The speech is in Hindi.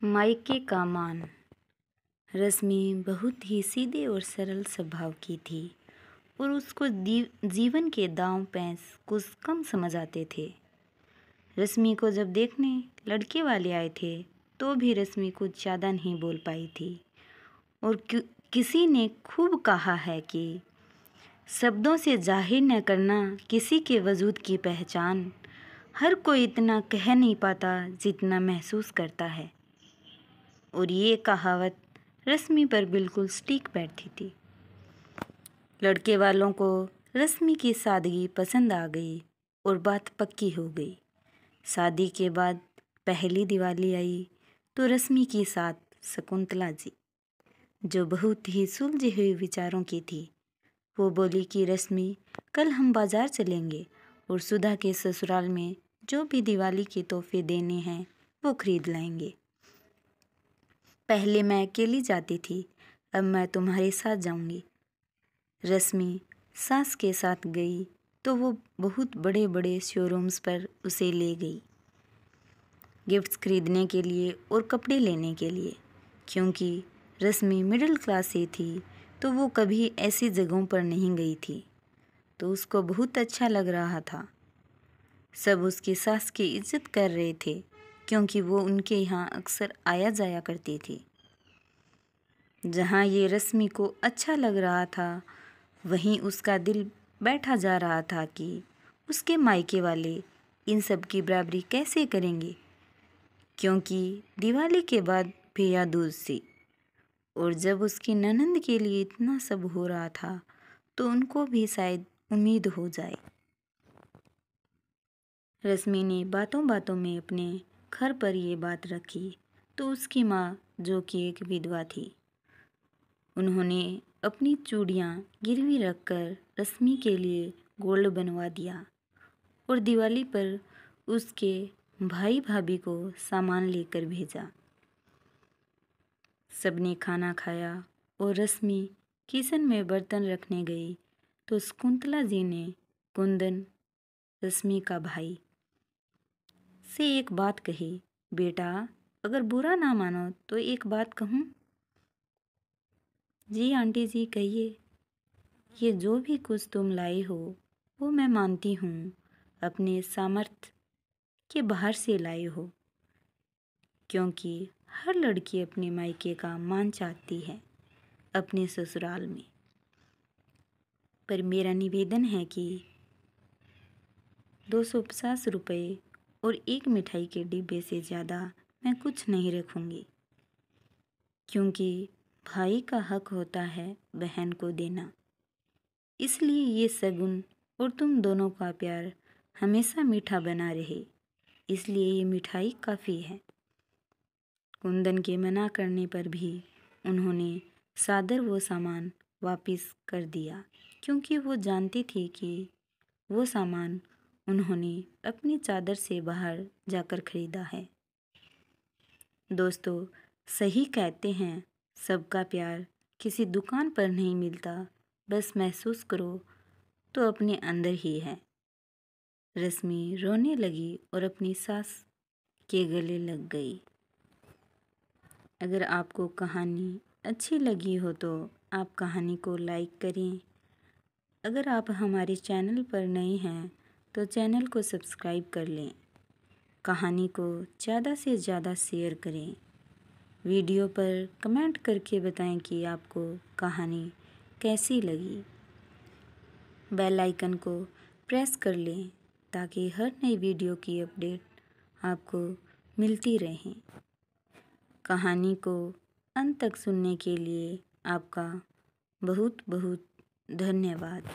मायके का मान। रश्मि बहुत ही सीधे और सरल स्वभाव की थी और उसको जीवन के दांव पेच कुछ कम समझ आते थे। रश्मि को जब देखने लड़के वाले आए थे तो भी रश्मि कुछ ज़्यादा नहीं बोल पाई थी। और किसी ने खूब कहा है कि शब्दों से जाहिर न करना किसी के वजूद की पहचान। हर कोई इतना कह नहीं पाता जितना महसूस करता है। और ये कहावत रश्मि पर बिल्कुल सटीक बैठती थी। लड़के वालों को रश्मि की सादगी पसंद आ गई और बात पक्की हो गई। शादी के बाद पहली दिवाली आई तो रश्मि के साथ शकुंतला जी, जो बहुत ही सुलझे हुए विचारों की थी, वो बोली कि रश्मि, कल हम बाजार चलेंगे और सुधा के ससुराल में जो भी दिवाली के तोहफे देने हैं वो खरीद लाएंगे। पहले मैं अकेली जाती थी, अब मैं तुम्हारे साथ जाऊंगी। रश्मि सास के साथ गई तो वो बहुत बड़े बड़े शोरूम्स पर उसे ले गई, गिफ्ट्स खरीदने के लिए और कपड़े लेने के लिए। क्योंकि रश्मि मिडिल क्लास से थी तो वो कभी ऐसी जगहों पर नहीं गई थी, तो उसको बहुत अच्छा लग रहा था। सब उसकी सास की इज्जत कर रहे थे क्योंकि वो उनके यहाँ अक्सर आया जाया करती थी। जहाँ ये रश्मि को अच्छा लग रहा था वहीं उसका दिल बैठा जा रहा था कि उसके मायके वाले इन सब की बराबरी कैसे करेंगे, क्योंकि दिवाली के बाद भैया दूज सी। और जब उसकी ननंद के लिए इतना सब हो रहा था तो उनको भी शायद उम्मीद हो जाए। रश्मि ने बातों बातों में अपने घर पर ये बात रखी तो उसकी माँ, जो कि एक विधवा थी, उन्होंने अपनी चूड़ियाँ गिरवी रखकर रश्मि के लिए गोल्ड बनवा दिया और दिवाली पर उसके भाई भाभी को सामान लेकर भेजा। सबने खाना खाया और रश्मि किचन में बर्तन रखने गई तो शकुंतला जी ने कुंदन, रश्मि का भाई, से एक बात कही। बेटा, अगर बुरा ना मानो तो एक बात कहूँ? जी आंटी जी, कहिए। ये जो भी कुछ तुम लाए हो वो मैं मानती हूँ अपने सामर्थ्य के बाहर से लाए हो, क्योंकि हर लड़की अपने मायके का मान चाहती है अपने ससुराल में। पर मेरा निवेदन है कि 250 रुपये और एक मिठाई के डिब्बे से ज़्यादा मैं कुछ नहीं रखूँगी, क्योंकि भाई का हक होता है बहन को देना। इसलिए ये शगुन और तुम दोनों का प्यार हमेशा मीठा बना रहे, इसलिए ये मिठाई काफ़ी है। कुंदन के मना करने पर भी उन्होंने सादर वो सामान वापस कर दिया, क्योंकि वो जानती थी कि वो सामान उन्होंने अपनी चादर से बाहर जाकर खरीदा है। दोस्तों, सही कहते हैं, सबका प्यार किसी दुकान पर नहीं मिलता, बस महसूस करो तो अपने अंदर ही है। रश्मि रोने लगी और अपनी सास के गले लग गई। अगर आपको कहानी अच्छी लगी हो तो आप कहानी को लाइक करें। अगर आप हमारे चैनल पर नए हैं तो चैनल को सब्सक्राइब कर लें। कहानी को ज़्यादा से ज़्यादा शेयर करें। वीडियो पर कमेंट करके बताएं कि आपको कहानी कैसी लगी। बेल आइकन को प्रेस कर लें ताकि हर नई वीडियो की अपडेट आपको मिलती रहें। कहानी को अंत तक सुनने के लिए आपका बहुत बहुत धन्यवाद।